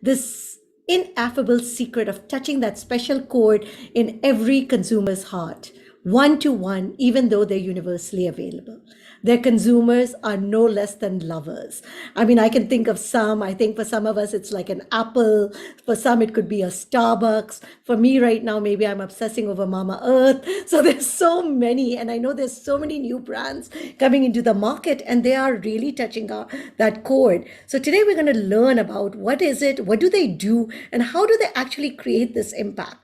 this ineffable secret of touching that special chord in every consumer's heart, one to one, even though they're universally available. Their consumers are no less than lovers. I mean, I can think of some. I think for some of us, it's like an Apple. For some, it could be a Starbucks. For me, right now, maybe I'm obsessing over Mama Earth. So there's so many. And I know there's so many new brands coming into the market, and they are really touching that chord. So today, we're going to learn about what is it, what do they do, and how do they actually create this impact.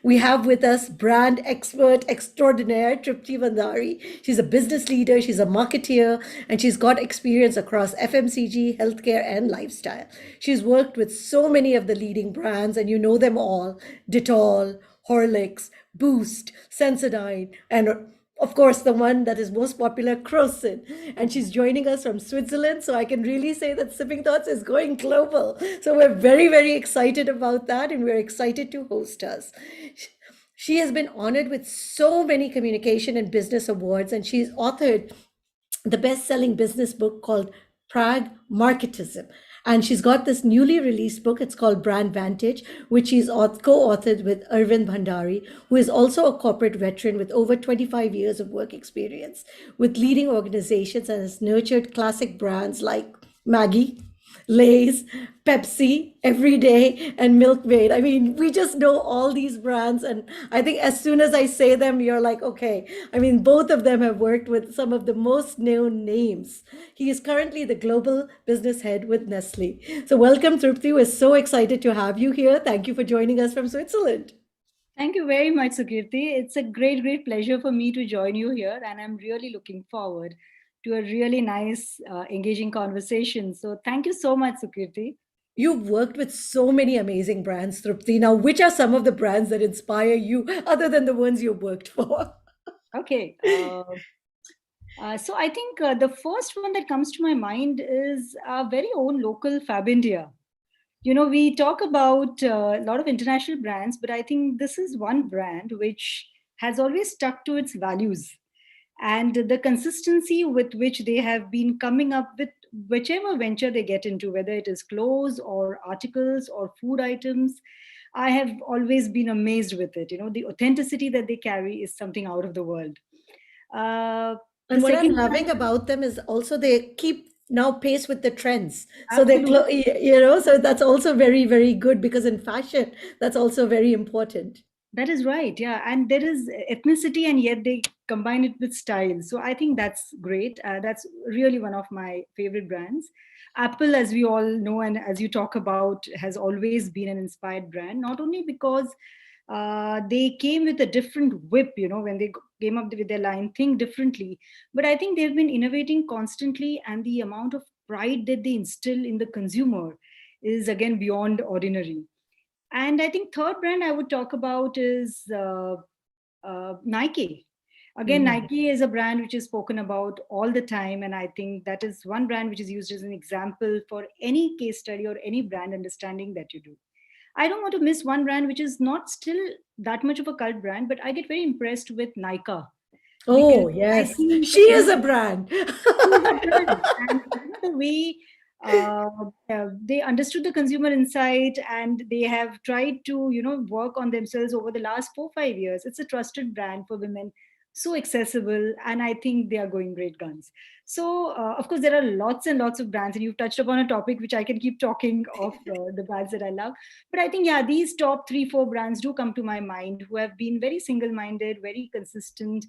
We have with us brand expert extraordinaire, Trupti Bhandari. She's a business leader, she's a marketeer, and she's got experience across FMCG, healthcare, and lifestyle. She's worked with so many of the leading brands, and you know them all: Dettol, Horlicks, Boost, Sensodyne, and of course, the one that is most popular, Crocin. And she's joining us from Switzerland. So I can really say that Sipping Thoughts is going global. So we're very, very excited about that. And we're excited to host us. She has been honored with so many communication and business awards. And she's authored the best-selling business book called Pragmatism. And she's got this newly released book. It's called Brandvantage, which she's co-authored with Bhandari, who is also a corporate veteran with over 25 years of work experience with leading organizations and has nurtured classic brands like Maggie, Lay's, Pepsi, Everyday, and Milkmaid. I mean, we just know all these brands. And I think as soon as I say them, you're like, okay. I mean, both of them have worked with some of the most known names. He is currently the global business head with Nestle. So welcome, Trupti. We're so excited to have you here. Thank you for joining us from Switzerland. Thank you very much, Sukirti. It's a great, great pleasure for me to join you here, and I'm really looking forward to a really nice, engaging conversation. So, thank you so much, Sukirti. You've worked with so many amazing brands, Trupti. Now, which are some of the brands that inspire you other than the ones you've worked for? Okay. So, I think the first one that comes to my mind is our very own local Fab India. We talk about a lot of international brands, but I think this is one brand which has always stuck to its values and the consistency with which they have been coming up with whichever venture they get into, whether it is clothes or articles or food items. I have always been amazed with it. The authenticity that they carry is something out of the world. Uh, the And what I'm second loving brand, about them is also they keep now pace with the trends. So absolutely. so that's also very, very good because in fashion, that's also very important. That is right. Yeah. And there is ethnicity, and yet they combine it with style. So I think that's great. That's really one of my favorite brands. Apple, as we all know, and as you talk about, has always been an inspired brand, not only because they came with a different whip, when they came up with their line, think differently. But I think they've been innovating constantly, and the amount of pride that they instill in the consumer is again beyond ordinary. And I think third brand I would talk about is Nike. Again, Mm. Nike is a brand which is spoken about all the time, and I think that is one brand which is used as an example for any case study or any brand understanding that you do. I don't want to miss one brand which is not still that much of a cult brand, but I get very impressed with Nika because Oh, I yes. think She is a brand. is a brand. And the way they understood the consumer insight, and they have tried to work on themselves over the last 4 5 years. It's a trusted brand for women, so accessible, and I think they are going great guns. So of course there are lots and lots of brands, and you've touched upon a topic which I can keep talking of, the brands that I love. But I think, yeah, these top 3 4 brands do come to my mind, who have been very single minded, very consistent,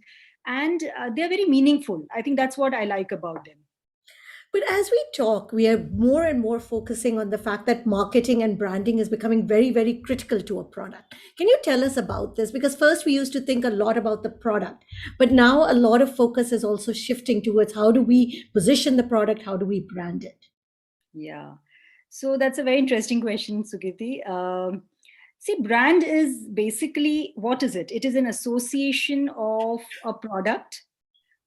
and they're very meaningful. I think that's what I like about them. But as we talk, we are more and more focusing on the fact that marketing and branding is becoming very, very critical to a product. Can you tell us about this? Because first we used to think a lot about the product, but now a lot of focus is also shifting towards how do we position the product, how do we brand it? Yeah. So that's a very interesting question, Sugiti. See, brand is basically, what is it? It is an association of a product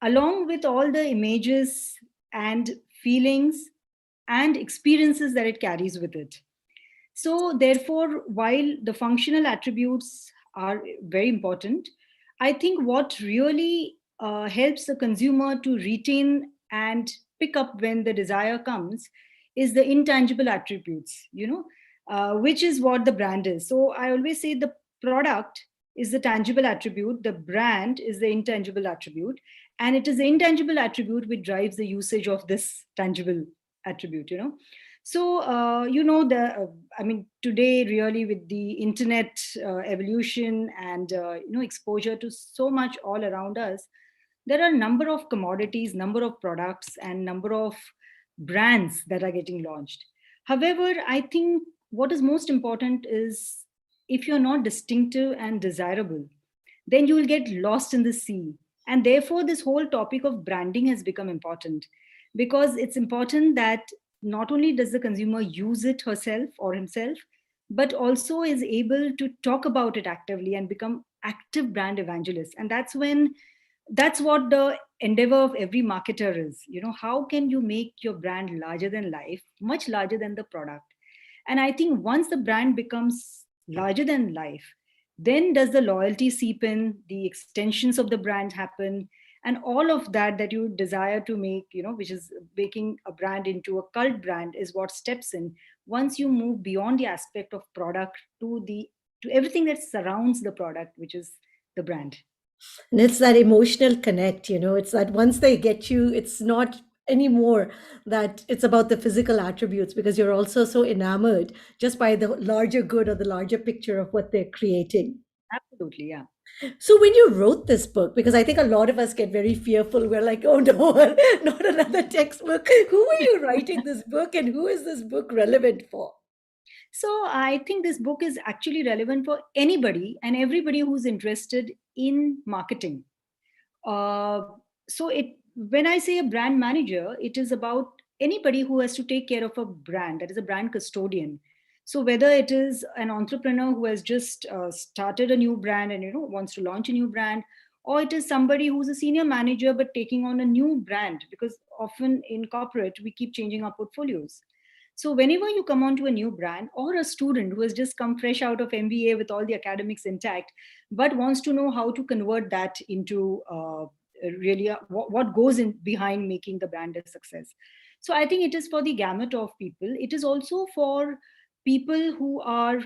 along with all the images and feelings and experiences that it carries with it. So, therefore, while the functional attributes are very important, I think what really helps the consumer to retain and pick up when the desire comes is the intangible attributes. which is what the brand is. So I always say the product is the tangible attribute, the brand is the intangible attribute, and it is the intangible attribute which drives the usage of this tangible attribute, you know. So I mean, today really with the internet evolution and exposure to so much all around us, there are a number of commodities, number of products, and number of brands that are getting launched. However, I think what is most important is, if you're not distinctive and desirable, then you will get lost in the sea. And therefore, this whole topic of branding has become important, because it's important that not only does the consumer use it herself or himself, but also is able to talk about it actively and become active brand evangelists. And that's what the endeavor of every marketer is. You know, how can you make your brand larger than life, much larger than the product? And I think once the brand becomes larger than life, then does the loyalty seep in, the extensions of the brand happen, and all of that that you desire to make, which is making a brand into a cult brand, is what steps in once you move beyond the aspect of product to everything that surrounds the product, which is the brand. And it's that emotional connect, it's that once they get you, it's not anymore that it's about the physical attributes, because you're also so enamored just by the larger good or the larger picture of what they're creating. Absolutely, yeah. So when you wrote this book, because I think a lot of us get very fearful, we're like, oh no, not another textbook. Who are you writing this book and who is this book relevant for? So I think this book is actually relevant for anybody and everybody who's interested in marketing. Uh, so it when I say a brand manager, it is about anybody who has to take care of a brand, that is a brand custodian. So whether it is an entrepreneur who has just started a new brand and wants to launch a new brand, or it is somebody who's a senior manager but taking on a new brand, because often in corporate we keep changing our portfolios. So whenever you come onto a new brand, or a student who has just come fresh out of MBA with all the academics intact, but wants to know how to convert that into really what goes in behind making the brand a success. So I think it is for the gamut of people. It is also for people who are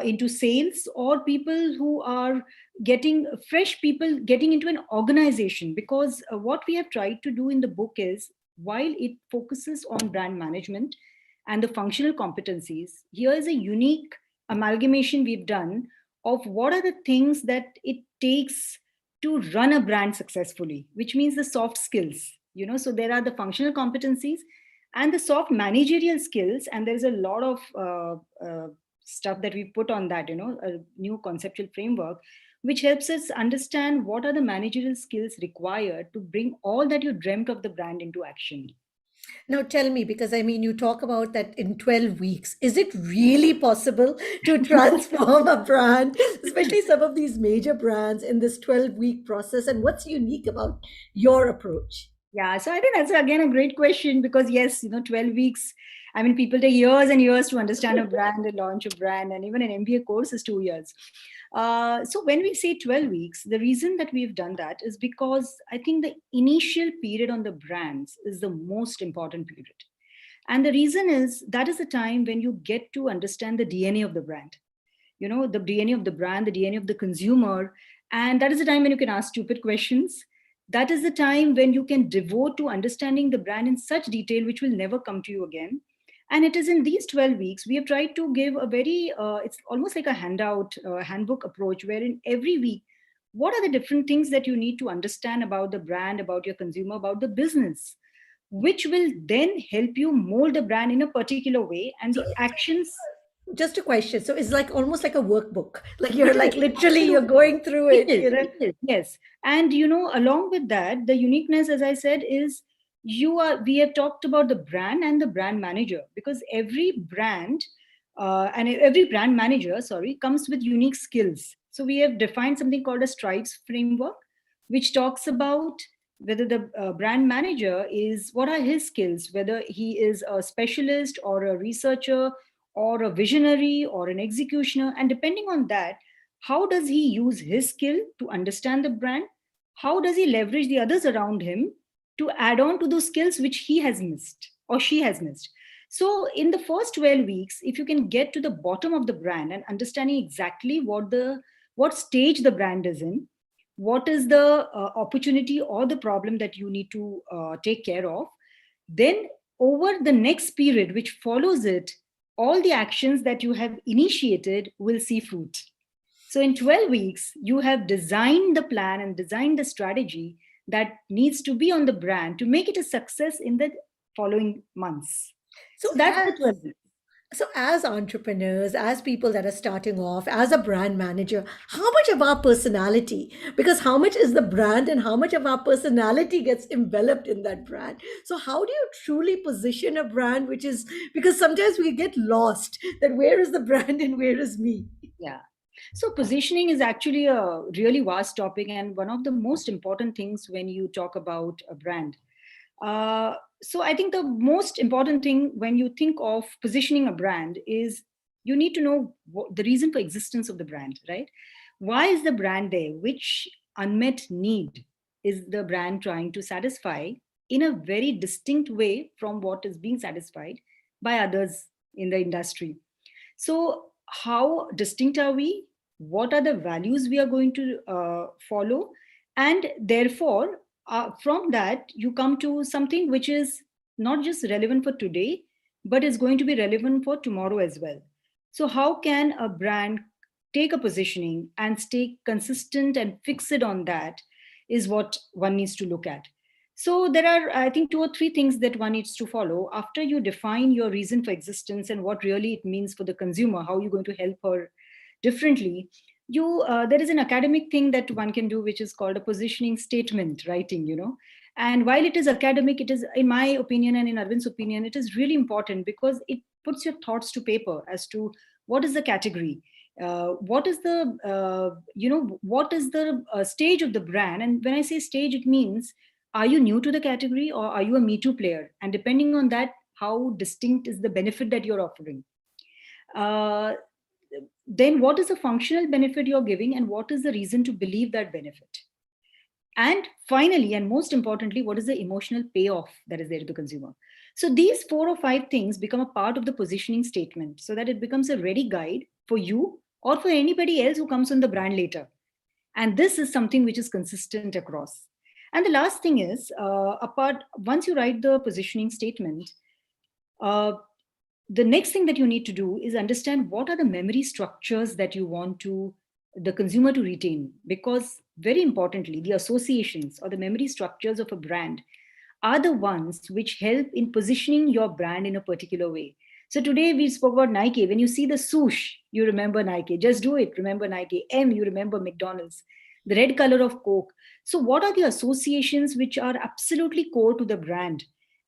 into sales, or people who are getting fresh people getting into an organization, because what we have tried to do in the book is, while it focuses on brand management and the functional competencies, here is a unique amalgamation we've done of what are the things that it takes to run a brand successfully, which means the soft skills. So there are the functional competencies and the soft managerial skills, and there's a lot of stuff that we put on that, a new conceptual framework which helps us understand what are the managerial skills required to bring all that you dreamt of the brand into action. Now tell me, because I mean, you talk about that in 12 weeks. Is it really possible to transform a brand, especially some of these major brands, in this 12-week process? And what's unique about your approach? Yeah, so I think that's again a great question, because yes, 12 weeks. I mean, people take years and years to understand a brand and launch a brand, and even an MBA course is 2 years. So when we say 12 weeks, the reason that we've done that is because I think the initial period on the brands is the most important period. And the reason is that is the time when you get to understand the DNA of the brand, the DNA of the brand, the DNA of the consumer. And that is the time when you can ask stupid questions. That is the time when you can devote to understanding the brand in such detail which will never come to you again. And it is in these 12 weeks we have tried to give a very it's almost like a handout handbook approach, wherein every week, what are the different things that you need to understand about the brand, about your consumer, about the business, which will then help you mold the brand in a particular way, and So the actions. just a question. So it's like almost like a workbook. Like you're It like is, literally you're absolutely. going through It it, is, it is, yes. And along with that, the uniqueness, as I said, is we have talked about the brand and the brand manager, because every brand and every brand manager, sorry, comes with unique skills. So we have defined something called a stripes framework, which talks about whether the brand manager is, what are his skills, whether he is a specialist or a researcher or a visionary or an executioner. And depending on that, how does he use his skill to understand the brand? How does he leverage the others around him to add on to those skills which he has missed or she has missed? So in the first 12 weeks, if you can get to the bottom of the brand and understanding exactly what stage the brand is in, what is the opportunity or the problem that you need to take care of, then over the next period which follows it, all the actions that you have initiated will see fruit. So in 12 weeks, you have designed the plan and designed the strategy that needs to be on the brand to make it a success in the following months. So So that's as the 12 weeks. so as entrepreneurs, as people that are starting off, as a brand manager, how much of our personality, because how much is the brand and how much of our personality gets enveloped in that brand? So how do you truly position a brand which is, because sometimes we get lost that where is the brand and where is me? Yeah. So positioning is actually a really vast topic and one of the most important things when you talk about a brand. So I think the most important thing when you think of positioning a brand is you need to know the reason for existence of the brand, right? Why is the brand there? Which unmet need is the brand trying to satisfy in a very distinct way from what is being satisfied by others in the industry? So, how distinct are we? What are the values we are going to follow? And therefore, from that, you come to something which is not just relevant for today, but is going to be relevant for tomorrow as well. So, how can a brand take a positioning and stay consistent and fixed on that is what one needs to look at. So there are, I think, two or three things that one needs to follow after you define your reason for existence and what really it means for the consumer, how you're going to help her differently. There is an academic thing that one can do, which is called a positioning statement writing. And while it is academic, it is, in my opinion and in Arvind's opinion, it is really important because it puts your thoughts to paper as to what is the category, what is the what is the stage of the brand. And when I say stage, it means, are you new to the category or are you a me too player? And depending on that, how distinct is the benefit that you're offering? uh, then what is the functional benefit you're giving and what is the reason to believe that benefit? And finally, and most importantly, what is the emotional payoff that is there to the consumer? So these four or five things become a part of the positioning statement so that it becomes a ready guide for you or for anybody else who comes on the brand later. And this is something which is consistent across. And the last thing is, apart once you write the positioning statement, uh, the next thing that you need to do is understand what are the memory structures that you want to the consumer to retain, because very importantly, the associations or the memory structures of a brand are the ones which help in positioning your brand in a particular way. So today we spoke about Nike. When you see the swoosh, you remember Nike. Just do it, remember Nike. M, you remember McDonald's. The red color of Coke. So what are the associations which are absolutely core to the brand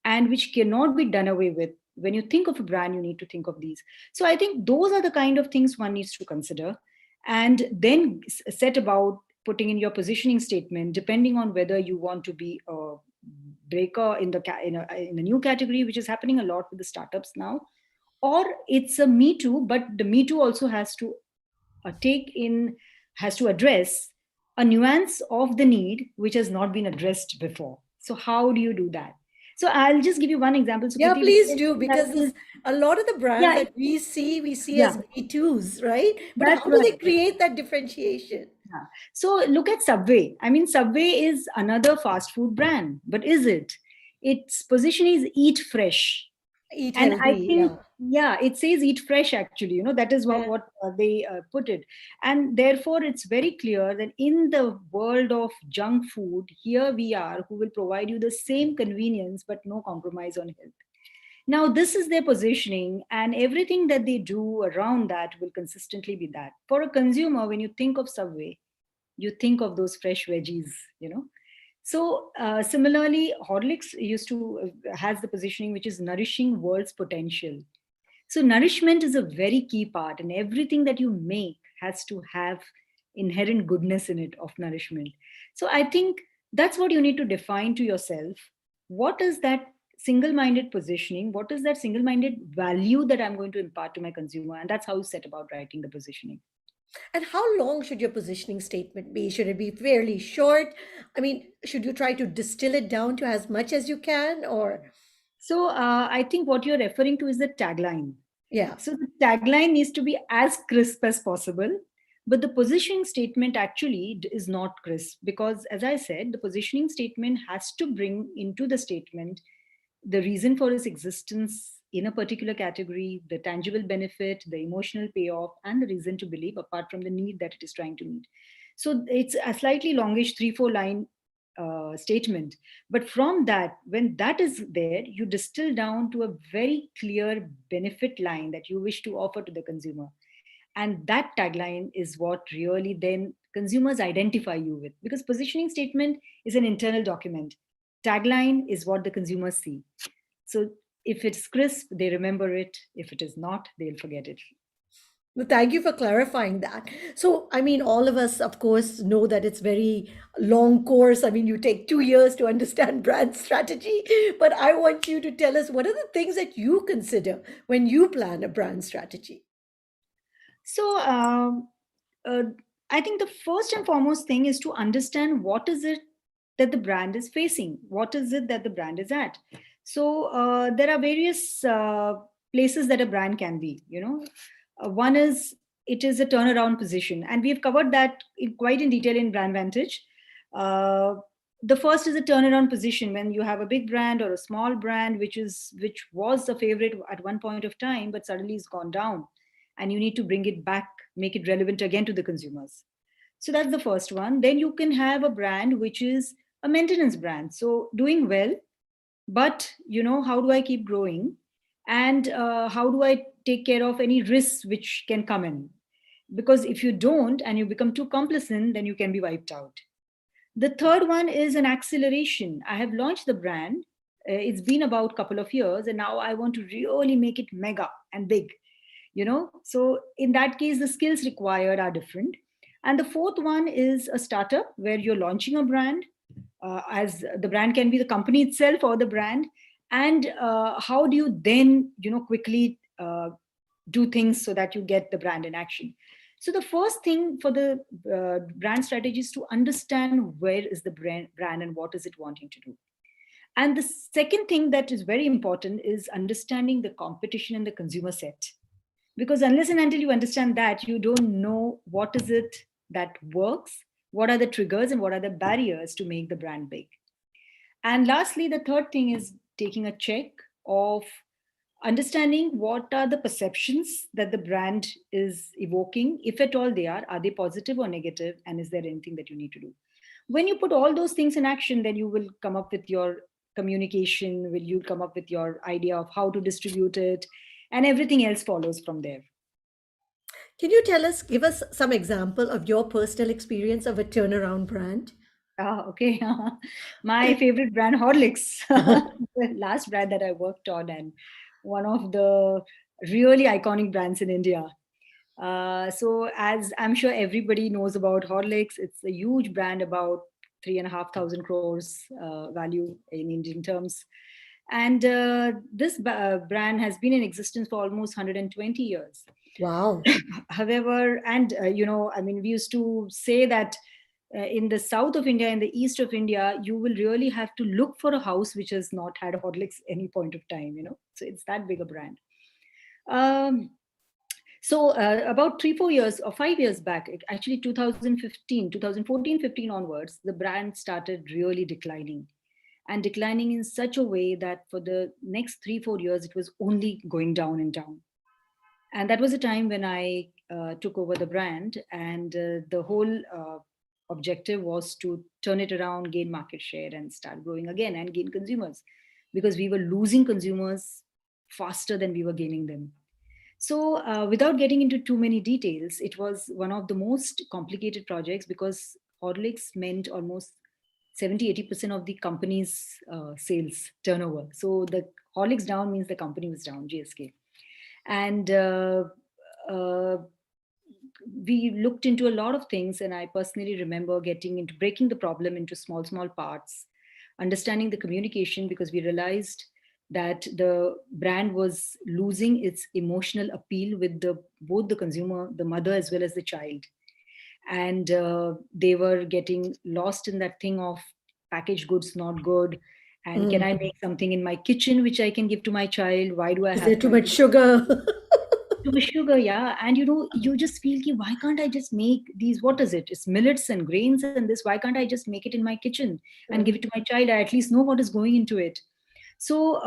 and which cannot be done away with? When you think of a brand, you need to think of these. So I think those are the kind of things one needs to consider and then set about putting in your positioning statement, depending on whether you want to be a breaker in in a new category, which is happening a lot with the startups now, or it's a me too, but the me too also take in has to address a nuance of the need which has not been addressed before. So how do you do that? So I'll just give you one example, Yeah, Sukriti. please do, because this, a lot of the brands Yeah, that we see yeah, as Me Too's, right? But that's how do they right. create that differentiation? Yeah. So look at Subway. I mean, Subway is another fast food brand, but is it? Its position is eat fresh. Eat And I healthy, think, yeah. yeah, it says eat fresh actually. That is Yeah. what they put it. And therefore, it's very clear that in the world of junk food, here we are who will provide you the same convenience, but no compromise on health. Now, this is their positioning, and everything that they do around that will consistently be that. For a consumer, when you think of Subway, you think of those fresh veggies. So similarly, Horlicks used to has the positioning which is nourishing world's potential. So nourishment is a very key part, and everything that you make has to have inherent goodness in it of nourishment. So I think that's what you need to define to yourself. What is that single-minded positioning? What is that single-minded value that I'm going to impart to my consumer? And that's how you set about writing the positioning. And how long should your positioning statement be? Should it be fairly short? I mean, should you try to distill it down to as much as you can, or? So I think what you're referring to is the tagline. Yeah. So the tagline needs to be as crisp as possible. But the positioning statement actually is not crisp because, as I said, the positioning statement has to bring into the statement the reason for its existence in a particular category, the tangible benefit, the emotional payoff, and the reason to believe apart from the need that it is trying to meet. So it's a slightly longish 3-4 line statement. But from that, when that is there, you distill down to a very clear benefit line that you wish to offer to the consumer. And that tagline is what really then consumers identify you with, because positioning statement is an internal document. Tagline is what the consumers see. So if it's crisp, they remember it. If it is not, they'll forget it. Well, thank you for clarifying that. So, I mean, all of us, of course, know that it's very long course. I mean, you take 2 years to understand brand strategy, but I want you to tell us what are the things that you consider when you plan a brand strategy? So uh, I think the first and foremost thing is to understand what is it that the brand is facing. What is it that the brand is at? So there are various places that a brand can be. One is it is a turnaround position, and we have covered that quite in detail in Brandvantage. Uh, the first is a turnaround position when you have a big brand or a small brand which was a favorite at one point of time but suddenly has gone down, and you need to bring it back, make it relevant again to the consumers. So that's the first one. Then you can have a brand which is a maintenance brand, so doing well, but how do I keep growing, and how do I take care of any risks which can come in, because if you don't and you become too complacent, then you can be wiped out. The third one is an acceleration. I have launched the brand. It's been about a couple of years, and now I want to really make it mega and big. So in that case, the skills required are different. And the fourth one is a startup where you're launching a brand, as the brand can be the company itself or the brand. And how do you then quickly do things so that you get the brand in action. So the first thing for the brand strategy is to understand where is the brand and what is it wanting to do. And the second thing that is very important is understanding the competition and the consumer set, because unless and until you understand that, you don't know what is it that works, what are the triggers, and what are the barriers to make the brand big. And lastly, the third thing is taking a check of understanding what are the perceptions that the brand is evoking, if at all are they positive or negative, and is there anything that you need to do. When you put all those things in action, then you will come up with your communication, will you come up with your idea of how to distribute it, and everything else follows from there. Can you tell us, give us some example of your personal experience of a turnaround brand? Okay. My favorite brand, Horlicks, the last brand that I worked on, and one of the really iconic brands in India. So, as I'm sure everybody knows about Horlicks, it's a huge brand, about 3,500 crores value in Indian terms. And this brand has been in existence for almost 120 years. Wow. However, and I mean, we used to say that in the south of India, in the east of India, you will really have to look for a house which has not had Horlicks any point of time. So it's that big a brand. Um, so about 3-4 years or 5 years back, actually 2015, 2014-15 onwards, the brand started really declining, and declining in such a way that for the next 3-4 years, it was only going down and down. And that was a time when I took over the brand, and the whole objective was to turn it around, gain market share, and start growing again and gain consumers, because we were losing consumers faster than we were gaining them. So, without getting into too many details, it was one of the most complicated projects because Horlicks meant almost 70-80% of the company's sales turnover. So, the Horlicks down means the company was down, GSK. And uh, we looked into a lot of things, and I personally remember getting into breaking the problem into small parts, understanding the communication, because we realized that the brand was losing its emotional appeal with the both the consumer, the mother, as well as the child. And they were getting lost in that thing of packaged goods not good, And can I make something in my kitchen which I can give to my child? Why do I Is there have too to much do sugar? too much sugar? Yeah. And you just feel ki, why can't I just make these? What is it? It's millets and grains and this. Why can't I just make it in my kitchen and give it to my child? I at least know what is going into it. So,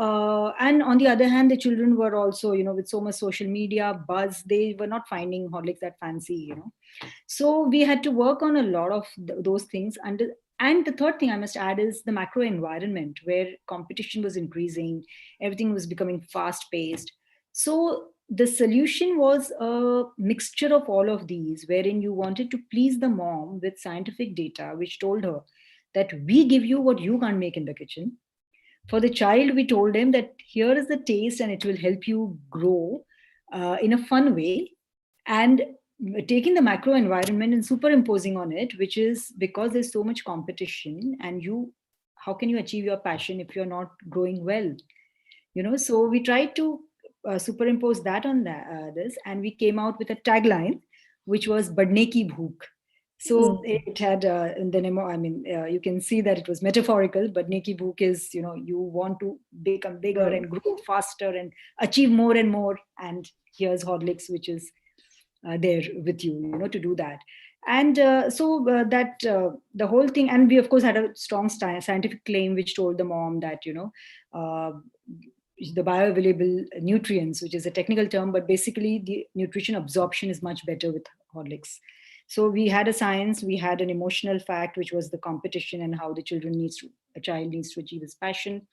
and on the other hand, the children were also, with so much social media buzz, they were not finding Horlicks that fancy. So we had to work on a lot of those things. And the third thing I must add is the macro environment where competition was increasing, everything was becoming fast paced. So the solution was a mixture of all of these, wherein you wanted to please the mom with scientific data, which told her that we give you what you can't make in the kitchen. For the child, we told him that here is the taste and it will help you grow in a fun way. And taking the macro environment and superimposing on it, which is because there's so much competition, and how can you achieve your passion if you're not growing well? So we tried to superimpose that on this, and we came out with a tagline which was badne ki bhook. So it had in the name, I mean, you can see that it was metaphorical. Badne ki bhook is, you want to become bigger and grow faster and achieve more and more, and here's Horlicks, which is there with you, to do that. And so that the whole thing, and we of course had a strong scientific claim which told the mom that, uh, the bioavailable nutrients, which is a technical term, but basically the nutrition absorption is much better with Horlicks. So we had a science, we had an emotional fact, which was the competition and how a child needs to achieve his passion,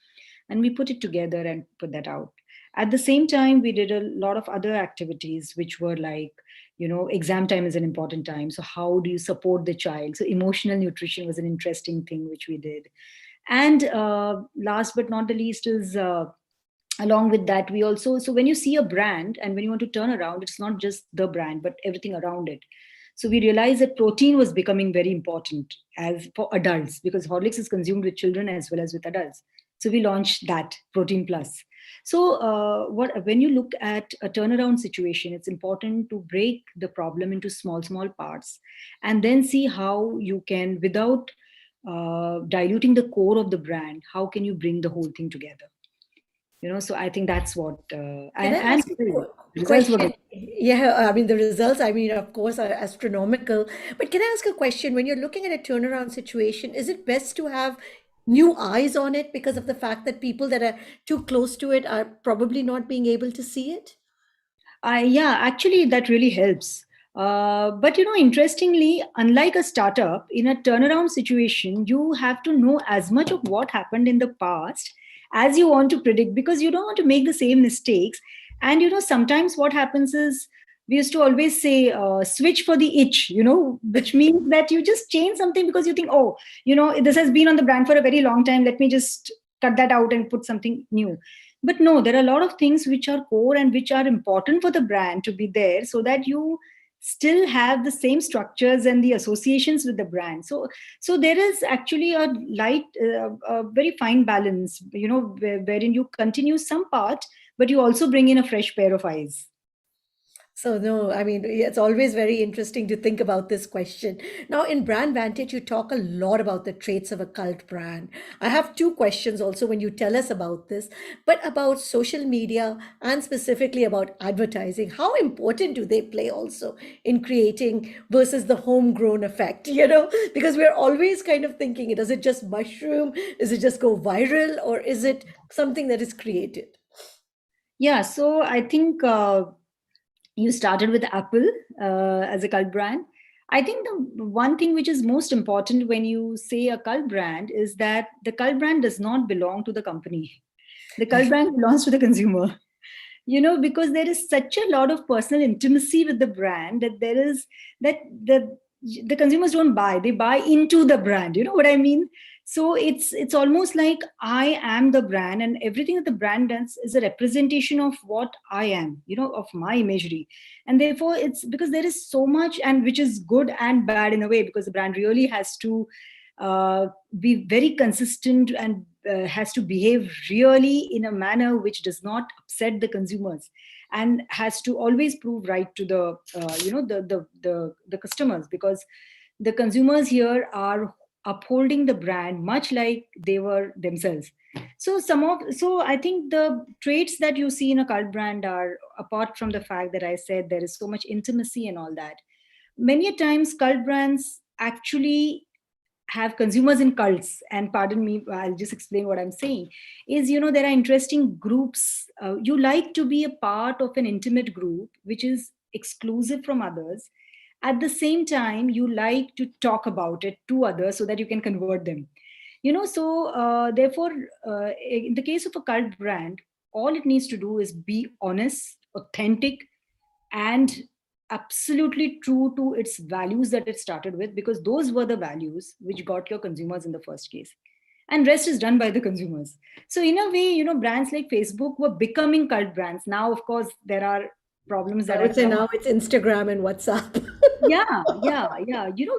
and we put it together and put that out. At the same time, we did a lot of other activities which were like, exam time is an important time, so how do you support the child? So emotional nutrition was an interesting thing which we did. And last but not the least is, along with that, we also, so when you see a brand and when you want to turn around, it's not just the brand but everything around it. So we realized that protein was becoming very important as for adults, because Horlicks is consumed with children as well as with adults. So we launched that Protein Plus. So what when you look at a turnaround situation, it's important to break the problem into small parts, and then see how you can, without diluting the core of the brand, how can you bring the whole thing together? So I think that's what Can I and ask a results were question? good. Yeah, I mean, the results, I mean, of course, are astronomical. But can I ask a question? When you're looking at a turnaround situation, is it best to have new eyes on it because of the fact that people that are too close to it are probably not being able to see it? Yeah, actually, that really helps. But interestingly, unlike a startup, in a turnaround situation, you have to know as much of what happened in the past as you want to predict, because you don't want to make the same mistakes. And sometimes what happens is, we used to always say, switch for the itch, which means that you just change something because you think, oh, this has been on the brand for a very long time. Let me just cut that out and put something new. But no, there are a lot of things which are core and which are important for the brand to be there, so that you still have the same structures and the associations with the brand. So there is actually a a very fine balance, wherein you continue some part, but you also bring in a fresh pair of eyes. So no, I mean, it's always very interesting to think about this question. Now, in Brandvantage, you talk a lot about the traits of a cult brand. I have two questions also when you tell us about this, but about social media and specifically about advertising. How important do they play also in creating versus the homegrown effect? Because we're always kind of thinking, does it just mushroom? Is it just go viral? Or is it something that is created? Yeah, so I think you started with Apple as a cult brand. I think the one thing which is most important when you say a cult brand is that the cult brand does not belong to the company. The cult brand belongs to the consumer. Because there is such a lot of personal intimacy with the brand, that there is that the consumers don't buy, they buy into the brand. You know what I mean? So it's almost like I am the brand, and everything that the brand does is a representation of what I am, of my imagery. And therefore, it's because there is so much, and which is good and bad in a way, because the brand really has to uh, be very consistent, and has to behave really in a manner which does not upset the consumers, and has to always prove right to the the customers, because the consumers here are upholding the brand much like they were themselves. So I think the traits that you see in a cult brand are, apart from the fact that I said there is so much intimacy and all that, many a times cult brands actually have consumers in cults. And pardon me, I'll just explain what I'm saying. Is, there are interesting groups. You like to be a part of an intimate group which is exclusive from others. At the same time, you like to talk about it to others so that you can convert them. Therefore, in the case of a cult brand, all it needs to do is be honest, authentic, and absolutely true to its values that it started with, because those were the values which got your consumers in the first case, and rest is done by the consumers. So in a way, brands like Facebook were becoming cult brands. Now, of course, there are problems I that would have say come. now it's Instagram and WhatsApp. Yeah.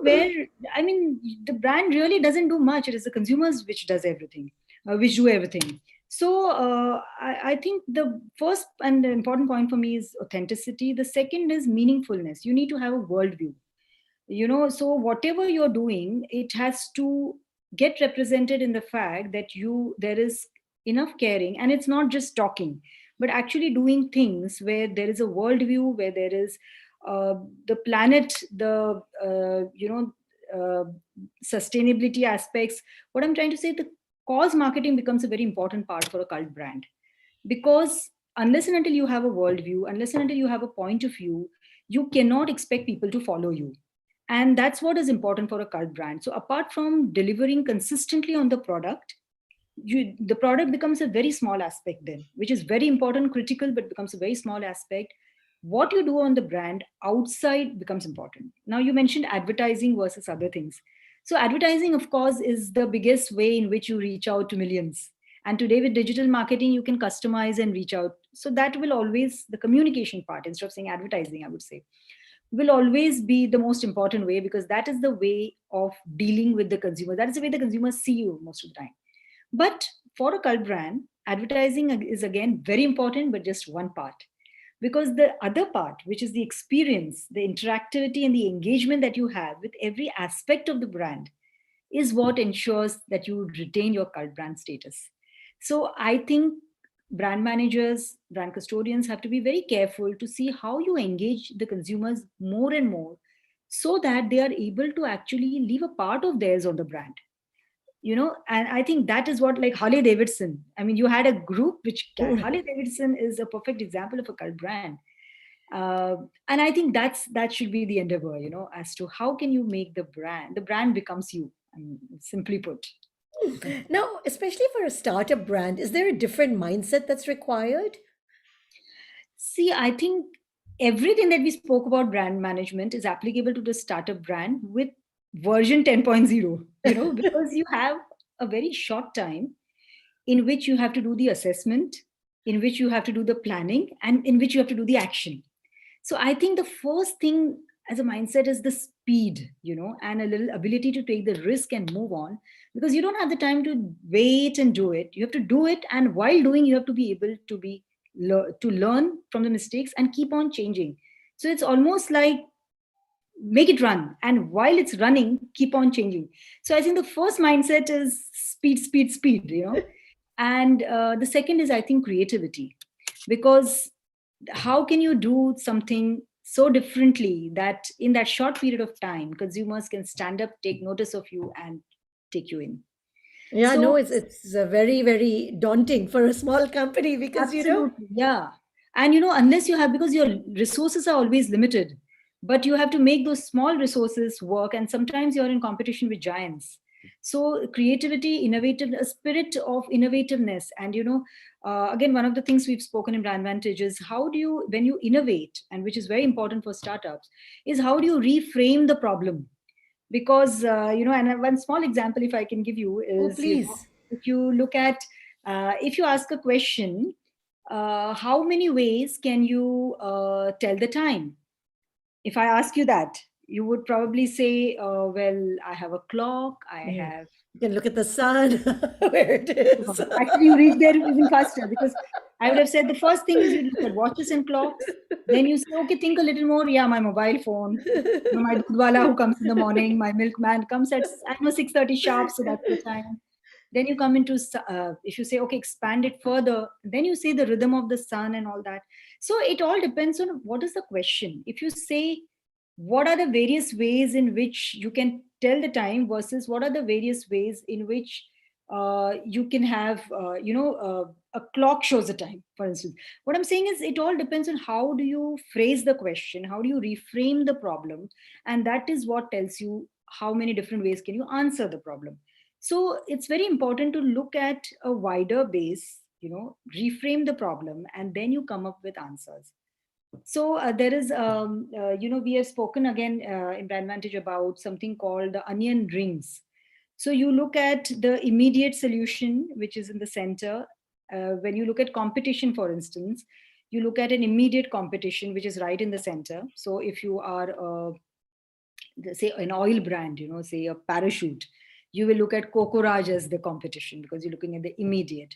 Where, I mean, the brand really doesn't do much. It is the consumers which does everything, which do everything. So I think the first and the important point for me is authenticity. The second is meaningfulness. You need to have a worldview. So whatever you're doing, it has to get represented in the fact that there is enough caring, and it's not just talking, but actually doing things where there is a worldview, where there is the planet, the uh, sustainability aspects. What I'm trying to say, the cause marketing becomes a very important part for a cult brand, because unless and until you have a worldview, unless and until you have a point of view, you cannot expect people to follow you. And that's what is important for a cult brand. So apart from delivering consistently on the product, the product becomes a very small aspect then, which is very important, critical, but becomes a very small aspect. What you do on the brand outside becomes important. Now, you mentioned advertising versus other things. So advertising, of course, is the biggest way in which you reach out to millions. And today with digital marketing, you can customize and reach out. So that will always, the communication part, instead of saying advertising, I would say, will always be the most important way, because that is the way of dealing with the consumer. That is the way the consumers see you most of the time. But for a cult brand, advertising is again very important, but just one part. Because the other part, which is the experience, the interactivity, and the engagement that you have with every aspect of the brand, is what ensures that you retain your cult brand status. So I think brand managers, brand custodians have to be very careful to see how you engage the consumers more and more, so that they are able to actually leave a part of theirs on the brand. And I think that is what, like Harley Davidson, I mean, you had a group which Harley Davidson is a perfect example of a cult brand. And I think that should be the endeavor, as to how can you make the brand becomes you. I mean, simply put. Now, especially for a startup brand, is there a different mindset that's required? See, I think everything that we spoke about brand management is applicable to the startup brand with version 10.0, because you have a very short time in which you have to do the assessment, in which you have to do the planning, and in which you have to do the action. So I think the first thing as a mindset is the speed, and a little ability to take the risk and move on, because you don't have the time to wait and do it. You have to do it, and while doing, you have to be able to to learn from the mistakes and keep on changing. So it's almost like make it run, and while it's running, keep on changing. So I think the first mindset is speed, speed, speed. And the second is, I think, creativity, because how can you do something so differently that in that short period of time consumers can stand up, take notice of you, and take you in. Yeah, So no, it's very, very daunting for a small company because, absolutely, yeah. And unless you have, because your resources are always limited, but you have to make those small resources work, and sometimes you're in competition with giants. So creativity, innovative, a spirit of innovativeness, and again, one of the things we've spoken in Brandvantage is how do you, when you innovate, and which is very important for startups, is how do you reframe the problem? Because and one small example, if I can give you, oh, is please. if you look at, if you ask a question, how many ways can you tell the time? If I ask you that, You would probably say, well, I have a clock, I Mm. have. You can look at the sun, where it is. Actually, you reach there even faster, because I would have said the first thing is you look at watches and clocks. Then you say, okay, think a little more. Yeah, my mobile phone. You know, my dudwala who comes in the morning, my milkman comes at, I know, 6:30 sharp, so that's the time. Then you come into, if you say, okay, expand it further, then you say the rhythm of the sun and all that. So it all depends on what is the question. If you say, what are the various ways in which you can tell the time, versus what are the various ways in which you can have, a clock shows the time, for instance. What I'm saying is, it all depends on how do you phrase the question, how do you reframe the problem, and that is what tells you how many different ways can you answer the problem. So it's very important to look at a wider base, reframe the problem, and then you come up with answers. So there is, we have spoken again in Brandvantage about something called the onion rings. So you look at the immediate solution, which is in the center. When you look at competition, for instance, you look at an immediate competition, which is right in the center. So if you are, say, an oil brand, say a parachute, you will look at Coco Raj as the competition, because you're looking at the immediate.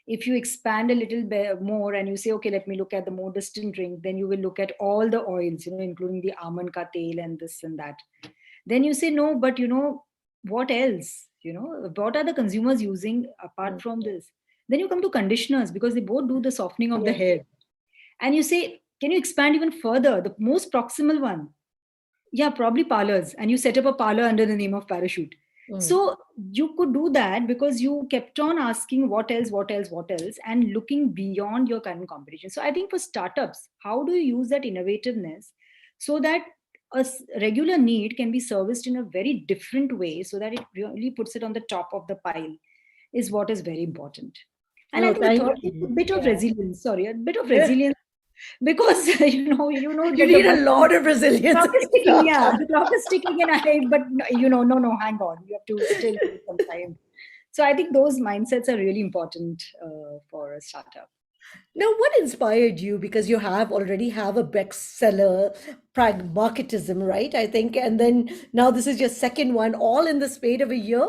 If you expand a little bit more and you say, okay, let me look at the more distant ring, then you will look at all the oils, including the almond ka tel and this and that. Then you say, no, but what else? What are the consumers using apart Mm. from this? Then you come to conditioners, because they both do the softening of the Yeah. hair. And you say, can you expand even further? The most proximal one, yeah, probably parlors, and you set up a parlor under the name of parachute. Mm. So you could do that because you kept on asking what else, what else, what else, and looking beyond your current competition. So I think for startups, how do you use that innovativeness so that a regular need can be serviced in a very different way, so that it really puts it on the top of the pile, is what is very important. And I No, think the thank third is a you. bit of Yeah. resilience. Sorry, a bit of Yeah. resilience, because You that the need a bottom lot of resilience clock in is your ticking, yeah. startup. The clock is ticking, and no, hang on. You have to still take some time. So I think those mindsets are really important for a startup. Now, what inspired you? Because you have already have a bestseller, Pragmatism, right? I think, and then now this is your second one, all in the spate of a year.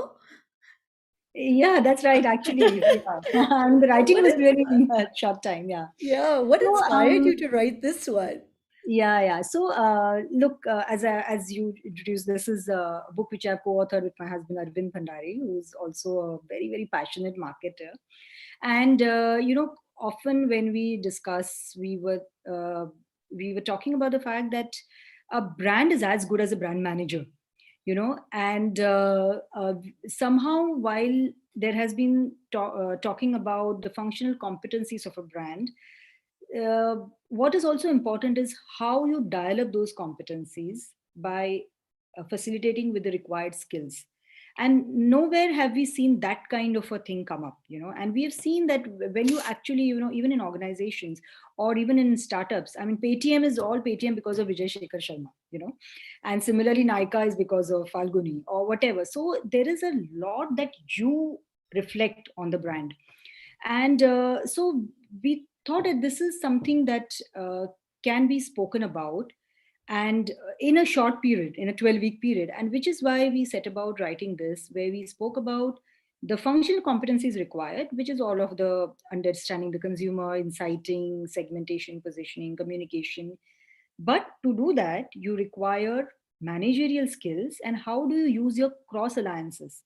Yeah, that's right. Actually, yeah. And the writing What was is, really in a short time. Yeah. yeah, what So inspired you to write this one? yeah. So look, as you introduced, this is a book which I've co-authored with my husband Arvind Bhandari, who's also a very very passionate marketer. And often when we discuss, we were talking about the fact that a brand is as good as a brand manager, and somehow, while there has been talking about the functional competencies of a brand, what is also important is how you dial up those competencies by facilitating with the required skills. And nowhere have we seen that kind of a thing come up, and we have seen that when you actually, even in organizations or even in startups. I mean, Paytm is all Paytm because of Vijay Shekhar Sharma, and similarly Nika is because of Falguni or whatever. So there is a lot that you reflect on the brand. And so we thought that this is something that can be spoken about, and in a short period, in a 12-week period, and which is why we set about writing this, where we spoke about the functional competencies required, which is all of the understanding the consumer, inciting, segmentation, positioning, communication. But to do that, you require managerial skills, and how do you use your cross alliances,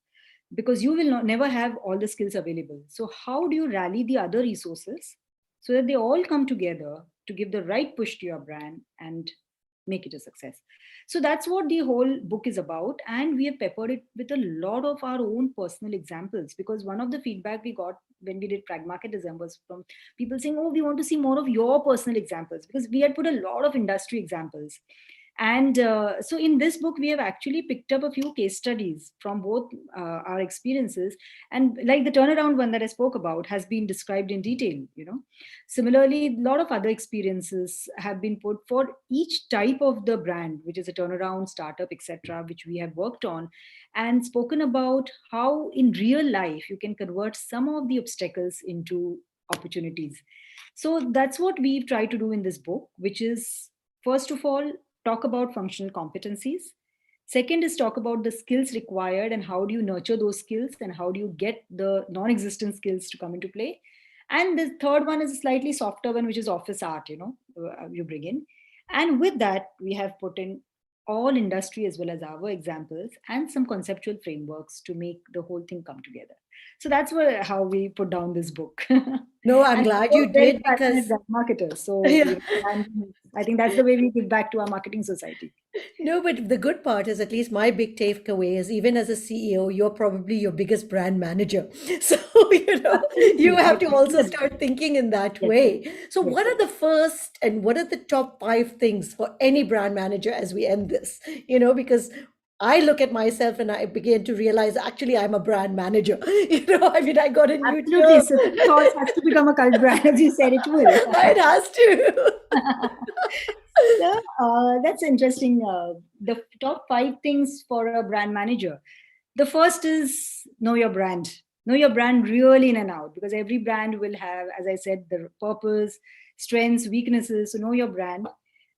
because you will never have all the skills available. So how do you rally the other resources so that they all come together to give the right push to your brand and make it a success? So that's what the whole book is about, and we have peppered it with a lot of our own personal examples, because one of the feedback we got when we did Pragmatism was from people saying, oh, we want to see more of your personal examples, because we had put a lot of industry examples. And so in this book, we have actually picked up a few case studies from both our experiences. And like the turnaround one that I spoke about has been described in detail, Similarly, a lot of other experiences have been put for each type of the brand, which is a turnaround, startup, etc., which we have worked on, and spoken about how in real life you can convert some of the obstacles into opportunities. So that's what we've tried to do in this book, which is, first of all, talk about functional competencies. Second is talk about the skills required and how do you nurture those skills and how do you get the non-existent skills to come into play. And the third one is a slightly softer one, which is office art, you bring in. And with that, we have put in all industry as well as our examples and some conceptual frameworks to make the whole thing come together. So that's how we put down this book. No, I'm And glad we're you very did passionate because brand marketers. So yeah. and I think that's the way we give back to our marketing society. No, but the good part is, at least my big takeaway is, even as a CEO, you're probably your biggest brand manager. So, you Absolutely. I have to agree also with that. start thinking in that Yes, way. So, yes. what are the first and what are the top five things for any brand manager as we end this? Because I look at myself and I begin to realize actually I'm a brand manager. I mean, I got a new Absolutely. term. So Thoughts has to become a cult brand, as you said, it will. It has to. So, that's interesting. The top five things for a brand manager. The first is know your brand. Know your brand really in and out, because every brand will have, as I said, the purpose, strengths, weaknesses. So know your brand.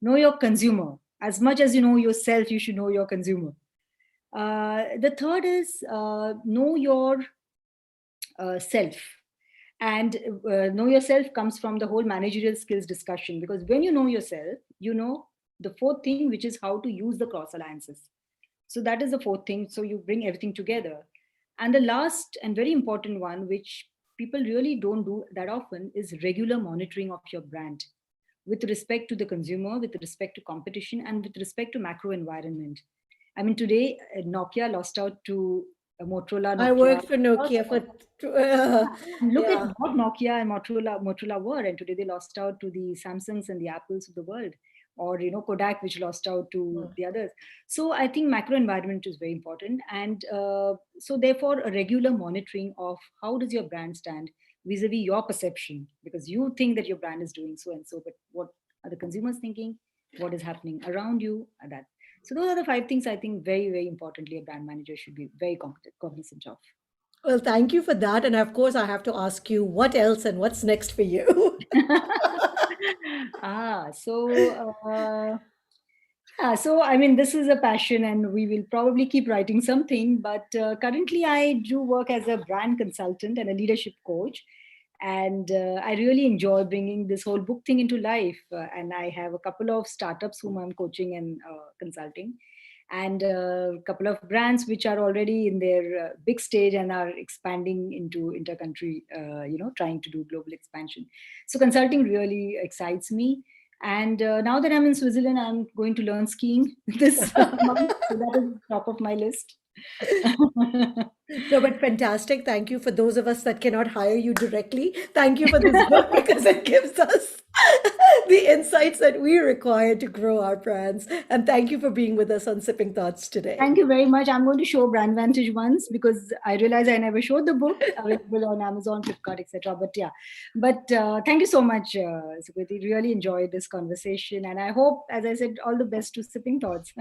Know your consumer. As much as you know yourself, you should know your consumer. The third is know your self. And know yourself comes from the whole managerial skills discussion, because when you know yourself, you know the fourth thing, which is how to use the cross alliances. So that is the fourth thing. So you bring everything together. And the last and very important one, which people really don't do that often, is regular monitoring of your brand with respect to the consumer, with respect to competition, and with respect to macro environment. I mean, today Nokia lost out to Motorola. I Nokia worked for lost Nokia out. for, And look at yeah. what Nokia and Motorola were, and today they lost out to the Samsungs and the Apples of the world, or Kodak, which lost out to the others. So I think macro environment is very important, and so therefore a regular monitoring of how does your brand stand vis-a-vis your perception, because you think that your brand is doing so and so, but what are the consumers thinking? What is happening around you? That. So those are the five things I think very very importantly a brand manager should be very cognizant of. Well, thank you for that. And of course, I have to ask you what else and what's next for you? So yeah, so I mean, this is a passion, and we will probably keep writing something. But currently, I do work as a brand consultant and a leadership coach, and I really enjoy bringing this whole book thing into life. And I have a couple of startups whom I'm coaching and consulting, and a couple of brands which are already in their big stage and are expanding into intercountry, trying to do global expansion. So consulting really excites me. And now that I'm in Switzerland, I'm going to learn skiing this month. So that is top of my list. No, but fantastic. Thank you for those of us that cannot hire you directly. Thank you for this book because it gives us the insights that we require to grow our brands. And thank you for being with us on Sipping Thoughts today. Thank you very much. I'm going to show Brandvantage once, because I realize I never showed the book available on Amazon, Flipkart, etc. But yeah, but thank you so much, Sukriti. Really enjoyed this conversation, and I hope, as I said, all the best to Sipping Thoughts.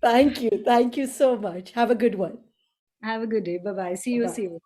Thank you. Thank you so much. Have a good one. Have a good day. Bye bye. See you. Bye. See you.